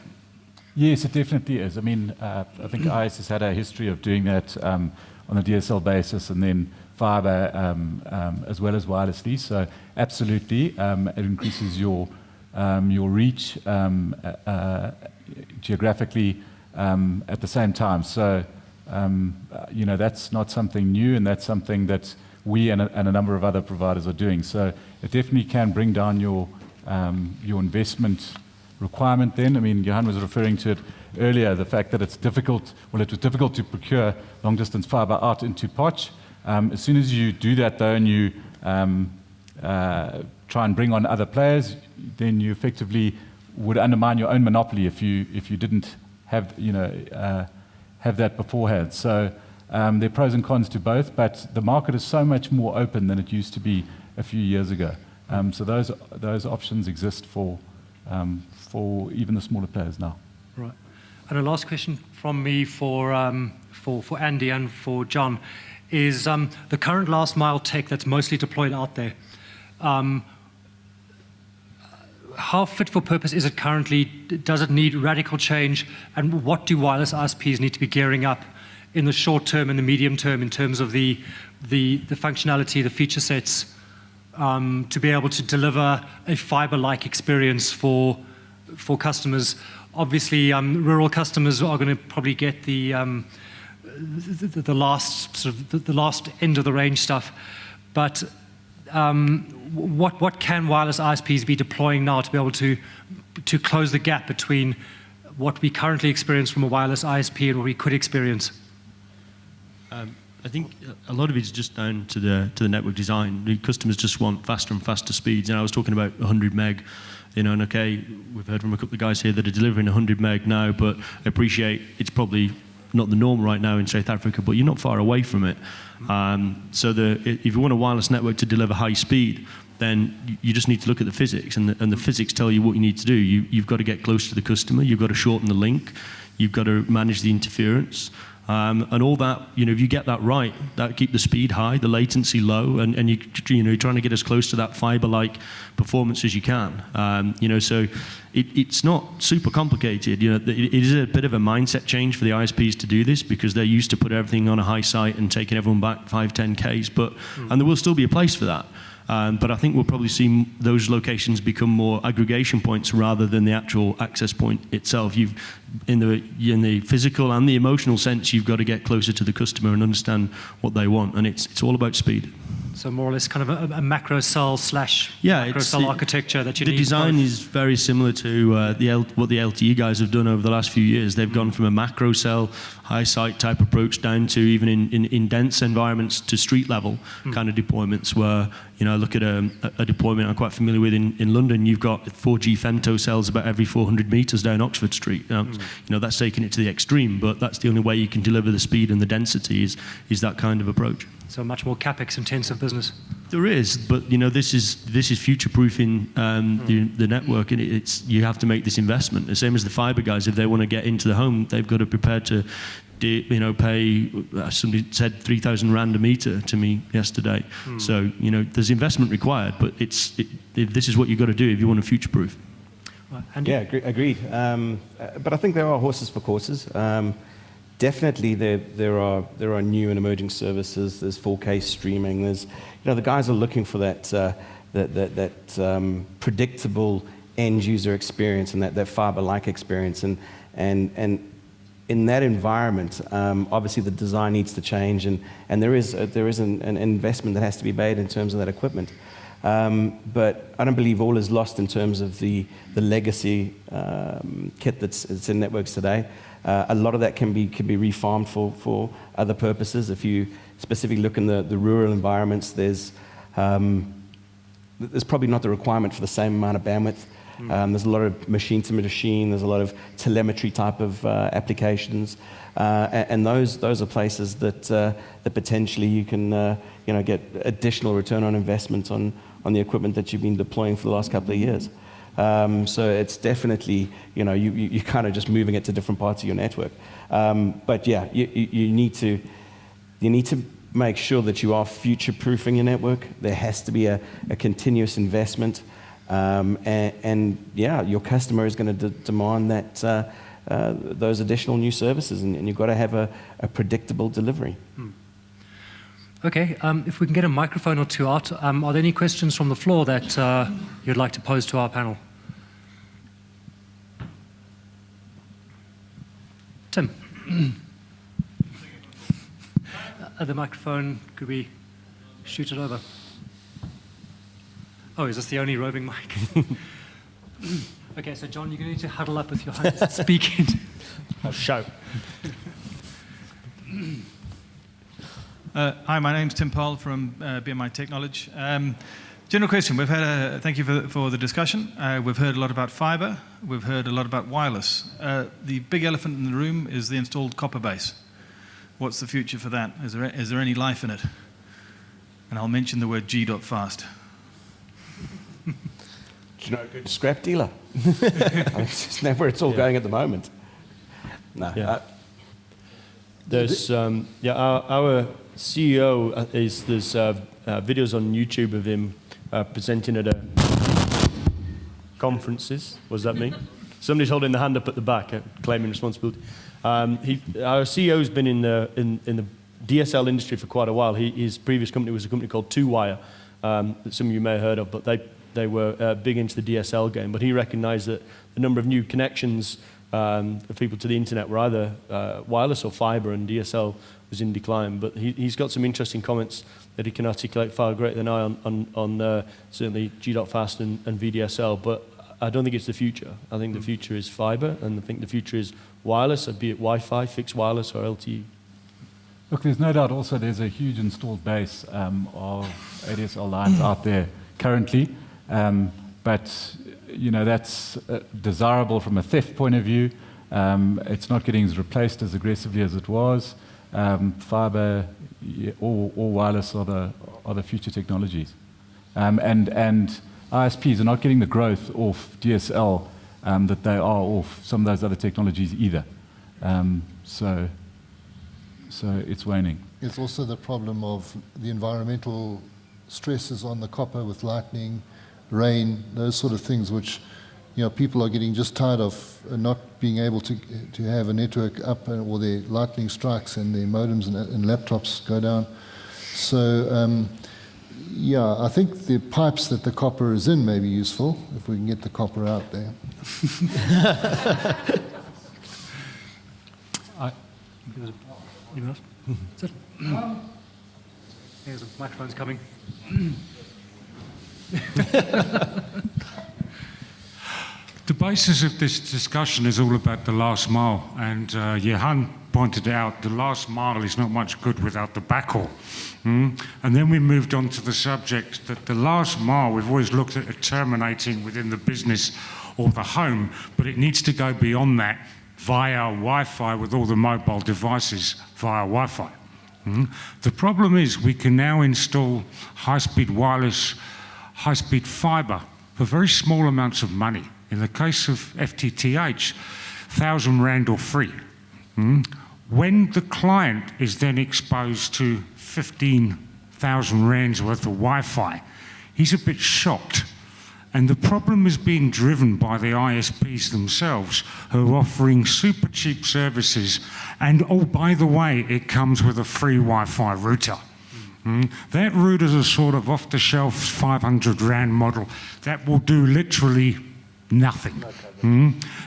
Yes, it definitely is. I mean, I think IS has had a history of doing that on a DSL basis and then fiber as well as wirelessly. So absolutely, it increases your reach geographically at the same time. So, that's not something new, and that's something that we and a number of other providers are doing. So it definitely can bring down your investment requirement then. I mean, Johan was referring to it earlier, the fact that it was difficult to procure long-distance fiber out into Potch. As soon as you do that, though, and you try and bring on other players, then you effectively would undermine your own monopoly if you didn't have that beforehand. So there are pros and cons to both, but the market is so much more open than it used to be a few years ago. So those options exist for even the smaller players now.
Right. And a last question from me for Andy and for John is the current last mile tech that's mostly deployed out there. How fit for purpose is it currently? Does it need radical change? And what do wireless ISPs need to be gearing up in the short term and the medium term in terms of the functionality, the feature sets, to be able to deliver a fiber-like experience for customers? Obviously, rural customers are going to probably get the last end of the range stuff, but what can wireless ISPs be deploying now to be able to close the gap between what we currently experience from a wireless ISP and what we could experience?
I think a lot of it is just down to the network design. The customers just want faster and faster speeds. And I was talking about 100 meg, and okay, we've heard from a couple of guys here that are delivering 100 meg now, but I appreciate it's probably not the norm right now in South Africa, but you're not far away from it. So if you want a wireless network to deliver high speed, then you just need to look at the physics, and the physics tell you what you need to do. You've got to get close to the customer, you've got to shorten the link, you've got to manage the interference. And all that, if you get that right, that keep the speed high, the latency low, and you're trying to get as close to that fiber-like performance as you can. So it's not super complicated. It is a bit of a mindset change for the ISPs to do this because they're used to put everything on a high site and taking everyone back 5-10 Ks. And there will still be a place for that. But I think we'll probably see those locations become more aggregation points rather than the actual access point itself. In the physical and the emotional sense, you've got to get closer to the customer and understand what they want, and it's all about speed.
So more or less kind of a macro cell macro cell architecture that you need.
The design is very similar to what the LTE guys have done over the last few years. They've gone from a macro cell, high site type approach down to even in dense environments to street level kind of deployments where, look at a deployment I'm quite familiar with in London. You've got 4G femto cells about every 400 meters down Oxford Street. That's taking it to the extreme, but that's the only way you can deliver the speed and the density is that kind of approach.
So much more capex intensive business.
There is, but this is future-proofing the network, and you have to make this investment. The same as the fiber guys, if they want to get into the home, they've got to prepare to, pay. Somebody said 3,000 rand a meter to me yesterday. So there's investment required, but this is what you've got to do if you want to future-proof.
Right.
Yeah, agreed. But I think there are horses for courses. Definitely, there are new and emerging services. There's 4K streaming. There's, the guys are looking for that predictable end user experience and that fiber-like experience. And in that environment, obviously the design needs to change, and there is an investment that has to be made in terms of that equipment. But I don't believe all is lost in terms of the legacy kit that's in networks today. A lot of that can be refarmed for other purposes. If you specifically look in the rural environments, there's probably not the requirement for the same amount of bandwidth. There's a lot of machine-to-machine. There's a lot of telemetry type of applications, and those are places that potentially you can get additional return on investment on the equipment that you've been deploying for the last couple of years. So it's definitely you're kind of just moving it to different parts of your network. But yeah, you need to make sure that you are future-proofing your network. There has to be a continuous investment. And yeah, your customer is going to demand that those additional new services, and you've got to have a predictable delivery.
Okay, if we can get a microphone or two out, are there any questions from the floor that you'd like to pose to our panel? Tim. The microphone, could we shoot it over? Oh, is this the only roving mic? Okay, so John, you're going to need to huddle up with your hands speaking.
I'll shout.
Hi, my name's Tim Powell from BMI Technology. General question. We've had thank you for the discussion. We've heard a lot about fiber. We've heard a lot about wireless. The big elephant in the room is the installed copper base. What's the future for that? Is there any life in it? And I'll mention the word G.fast.
Do you know a good scrap dealer? It's not where it's all going at the moment. No.
Yeah. There's our CEO there's videos on YouTube of him presenting at conferences. What does that mean? Somebody's holding the hand up at the back, claiming responsibility. Our CEO's been in the DSL industry for quite a while. His previous company was a company called 2Wire that some of you may have heard of, but they were big into the DSL game. But he recognized that the number of new connections of people to the internet were either wireless or fiber, and DSL was in decline. But he's got some interesting comments that he can articulate far greater than I on certainly G.fast and VDSL. But I don't think it's the future. I think the future is fiber, and I think the future is wireless, be it Wi-Fi, fixed wireless, or LTE.
Look, there's no doubt also there's a huge installed base of ADSL lines out there currently, but that's desirable from a theft point of view. It's not getting replaced as aggressively as it was. Fiber or wireless are the future technologies, and ISPs are not getting the growth off DSL that they are off some of those other technologies either. So it's waning.
It's also the problem of the environmental stresses on the copper with lightning, rain, those sort of things, which people are getting just tired of not being able to have a network up, or their lightning strikes and their modems and laptops go down. So I think the pipes that the copper is in may be useful if we can get the copper out there.
Anyone else? That's it. Here's the microphone's coming.
The basis of this discussion is all about the last mile, and Johan pointed out the last mile is not much good without the backhaul. And then we moved on to the subject that the last mile, we've always looked at it terminating within the business or the home, but it needs to go beyond that via Wi-Fi with all the mobile devices via Wi-Fi. The problem is we can now install high-speed wireless, high-speed fiber for very small amounts of money. In the case of FTTH, 1,000 Rand or free. When the client is then exposed to 15,000 Rands worth of Wi-Fi, he's a bit shocked. And the problem is being driven by the ISPs themselves, who are offering super cheap services. And oh, by the way, it comes with a free Wi-Fi router. That router is a sort of off-the-shelf 500 Rand model that will do literally Nothing.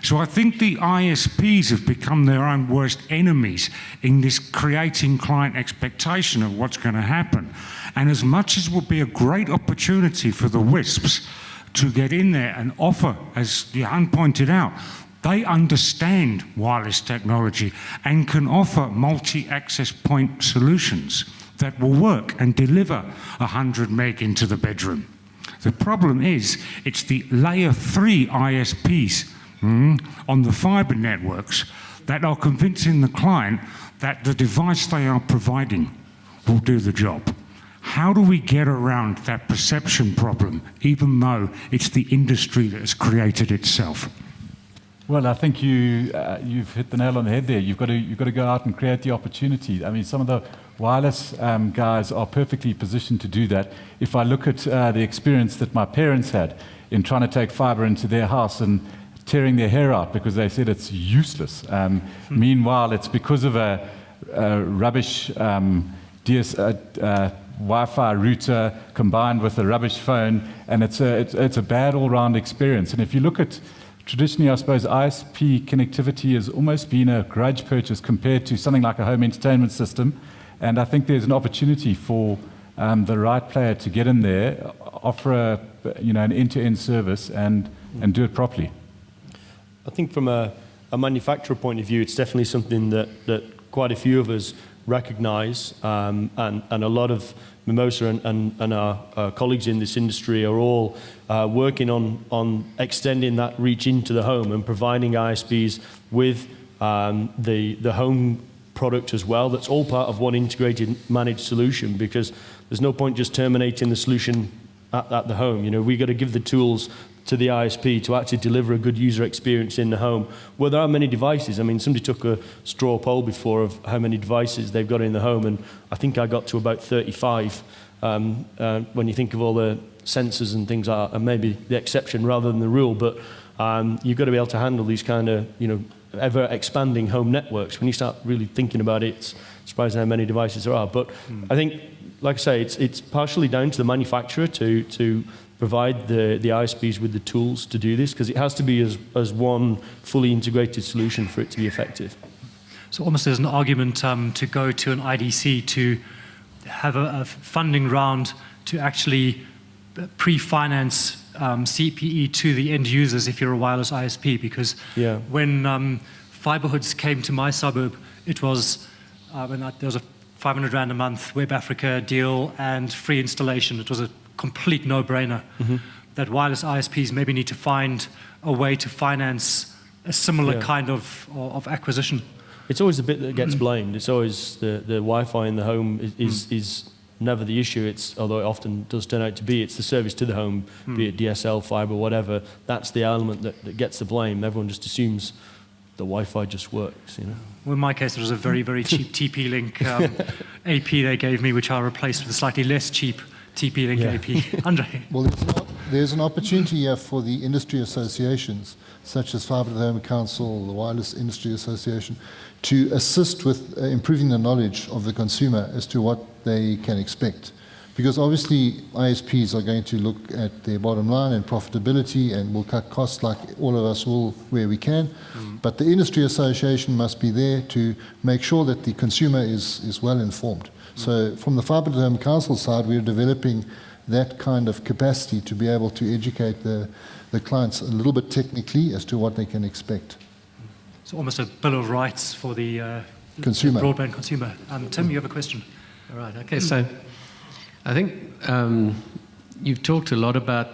So I think the ISPs have become their own worst enemies in this creating client expectation of what's going to happen. And as much as would be a great opportunity for the WISPs to get in there and offer, as Johan pointed out, they understand wireless technology and can offer multi-access point solutions that will work and deliver 100 meg into the bedroom. The problem is, it's the layer 3 ISPs on the fiber networks that are convincing the client that the device they are providing will do the job. How do we get around that perception problem, even though it's the industry that has created itself?
Well, I think you've hit the nail on the head there. You've got to go out and create the opportunity. I mean, some of the wireless guys are perfectly positioned to do that. If I look at the experience that my parents had in trying to take fiber into their house and tearing their hair out because they said it's useless. Meanwhile, it's because of a rubbish Wi-Fi router combined with a rubbish phone, and it's a bad all-round experience. And if you look at traditionally, I suppose, ISP connectivity has almost been a grudge purchase compared to something like a home entertainment system. And I think there's an opportunity for the right player to get in there, offer an end-to-end service and do it properly.
I think from a manufacturer point of view, it's definitely something that quite a few of us recognise, and a lot of Mimosa and our colleagues in this industry are all working on extending that reach into the home and providing ISPs with the home product as well. That's all part of one integrated managed solution, because there's no point just terminating the solution at the home. We've got to give the tools to the ISP to actually deliver a good user experience in the home. Well, there are many devices. I mean, somebody took a straw poll before of how many devices they've got in the home, and I think I got to about 35. When you think of all the sensors and things like that, and maybe the exception rather than the rule, but you've got to be able to handle these kind of, ever expanding home networks. When you start really thinking about it, it's surprising how many devices there are. But I think, like I say, it's partially down to the manufacturer to provide the ISPs with the tools to do this, because it has to be as one fully integrated solution for it to be effective.
So almost there's an argument to go to an IDC to have a funding round to actually pre-finance CPE to the end users if you're a wireless ISP, because when fiber hoods came to my suburb, it was there was a 500 Rand a month Web Africa deal and free installation. It was a complete no-brainer that wireless ISPs maybe need to find a way to finance a similar kind of acquisition.
It's always the bit that gets blamed. It's always the Wi-Fi in the home is never the issue. Although it often does turn out to be, it's the service to the home, be it DSL, fiber, whatever. That's the element that gets the blame. Everyone just assumes the Wi-Fi just works,
Well, in my case, it was a very, very cheap TP-Link AP they gave me, which I replaced with a slightly less cheap TP-Link AP. Andre?
Well, there's an opportunity here for the industry associations, such as Fibre to the Home Council, the Wireless Industry Association, to assist with improving the knowledge of the consumer as to what they can expect. Because obviously ISPs are going to look at their bottom line and profitability and will cut costs like all of us will where we can. But the industry association must be there to make sure that the consumer is well informed. So from the Fibre to the Home Council side, we're developing that kind of capacity to be able to educate the clients a little bit technically as to what they can expect.
So almost a bill of rights for the
Consumer.
broadband consumer. Tim, you have a question?
All right, okay, so I think you've talked a lot about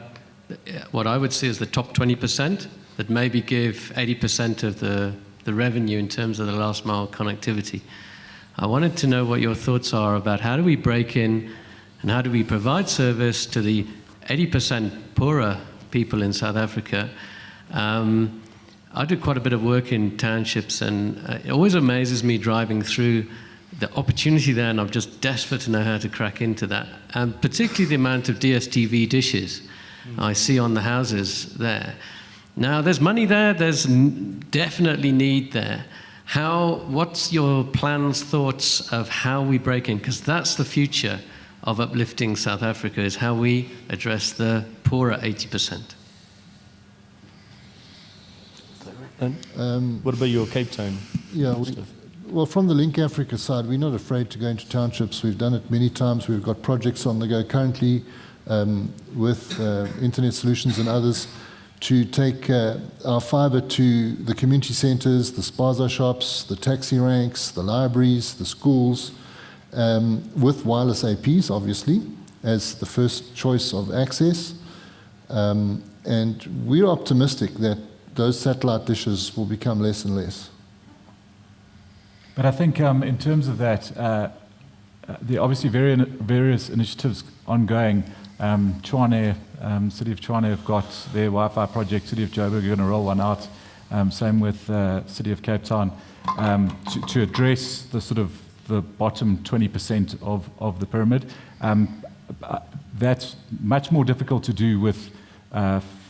what I would see as the top 20% that maybe give 80% of the revenue in terms of the last mile connectivity. I wanted to know what your thoughts are about how do we break in and how do we provide service to the 80% poorer people in South Africa. I do quite a bit of work in townships, and it always amazes me driving through the opportunity there, and I'm just desperate to know how to crack into that. And particularly the amount of DSTV dishes I see on the houses there. Now, there's money there, there's definitely need there. What's your plans, thoughts of how we break in? Because that's the future of uplifting South Africa, is how we address the poorer 80%.
And what about your Cape Town?
Yeah,
stuff?
well, from the Link Africa side, we're not afraid to go into townships. We've done it many times. We've got projects on the go currently with Internet Solutions and others to take our fibre to the community centres, the spaza shops, the taxi ranks, the libraries, the schools, with wireless APs, obviously, as the first choice of access. And we're optimistic that those satellite dishes will become less and less.
But I think in terms of that, there are obviously various initiatives ongoing. Tshwane, City of Tshwane have got their Wi-Fi project. City of Joburg are going to roll one out. Same with City of Cape Town to address the sort of the bottom 20% of the pyramid. That's much more difficult to do with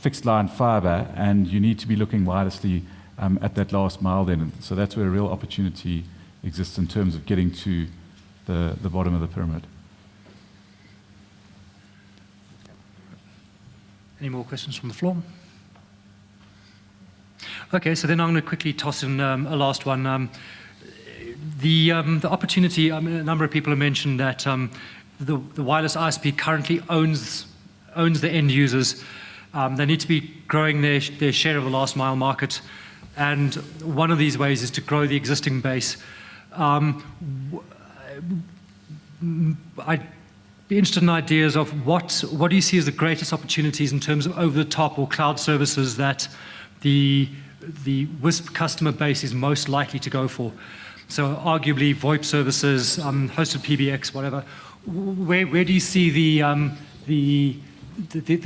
fixed line fibre, and you need to be looking wirelessly at that last mile then. So that's where a real opportunity exists in terms of getting to the bottom of the pyramid.
Any more questions from the floor? Okay, so then I'm going to quickly toss in a last one. The opportunity, a number of people have mentioned that the wireless ISP currently owns the end users. They need to be growing their share of the last mile market. And one of these ways is to grow the existing base. I'd be interested in ideas of what do you see as the greatest opportunities in terms of over-the-top or cloud services that the WISP customer base is most likely to go for. So arguably VoIP services, hosted PBX, whatever. Where do you see the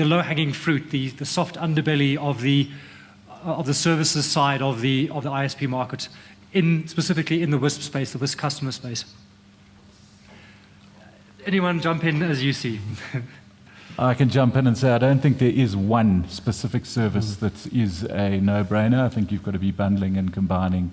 low-hanging fruit, the soft underbelly of the services side of the ISP market, specifically in the WISP space, the WISP customer space? Anyone jump in as you see?
I can jump in and say I don't think there is one specific service that is a no-brainer. I think you've got to be bundling and combining.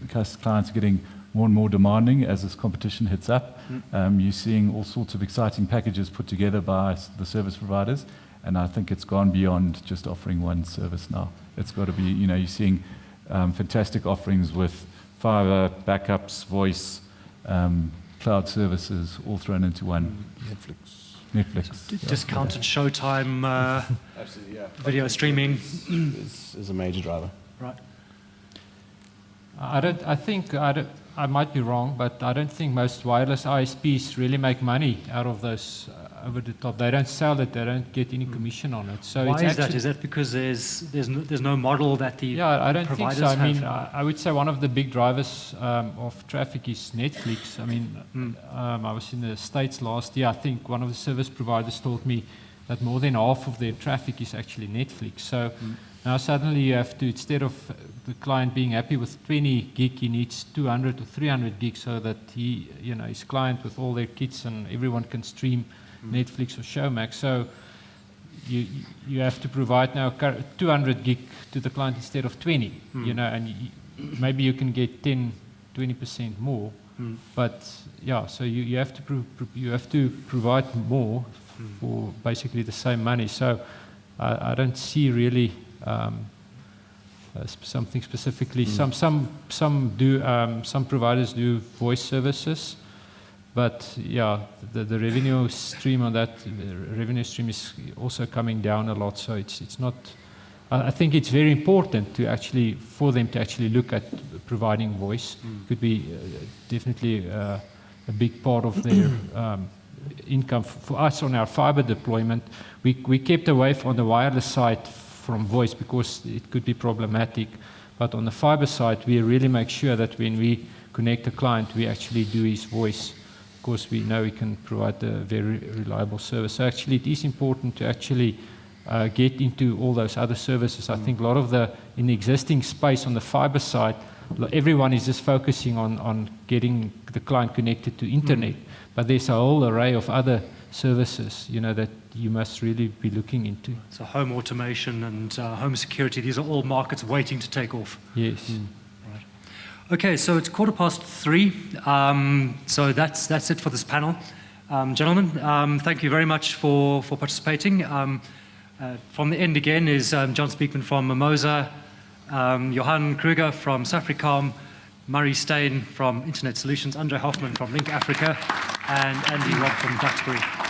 Because clients are getting more and more demanding as this competition hits up. You're seeing all sorts of exciting packages put together by the service providers, and I think it's gone beyond just offering one service now. It's got to be, you're seeing fantastic offerings with fiber, backups, voice, cloud services, all thrown into one. Netflix.
Discounted Showtime,
Absolutely, yeah.
video streaming.
Is a major driver.
Right.
I might be wrong, but I don't think most wireless ISPs really make money out of those over the top. They don't sell it. They don't get any commission on it. So
why
it's
is that? Is that because there's no model that the
I don't think
providers
so. I mean,
have?
I would say one of the big drivers of traffic is Netflix. I mean, I was in the States last year. I think one of the service providers told me that more than half of their traffic is actually Netflix. So now suddenly you have to, instead of the client being happy with 20 gig, he needs 200 or 300 gig so that his client with all their kids and everyone can stream Netflix or Showmax. So you have to provide now 200 gig to the client instead of 20, and maybe you can get 10-20% more. But so you have to provide more for basically the same money. So I don't see really something specifically. Some providers do voice services, but the revenue stream on that revenue stream is also coming down a lot. So it's not. I think it's very important for them to actually look at providing voice. Could be definitely a big part of their income. For us on our fiber deployment, we kept away on the wireless side from voice because it could be problematic. But on the fiber side, we really make sure that when we connect a client, we actually do his voice because we know we can provide a very reliable service. So actually, it is important to actually get into all those other services. I think a lot of in the existing space on the fiber side, everyone is just focusing on getting the client connected to internet. But there's a whole array of other services, that you must really be looking into.
So home automation and home security, these are all markets waiting to take off.
Yes.
Right. Okay, so it's 3:15. So that's it for this panel. Gentlemen, thank you very much for participating. From the end again is John Speakman from Mimosa, Johan Kruger from Safricom, Murray Stain from Internet Solutions, Andre Hoffman from Link Africa, and Andy Robb from Duxbury.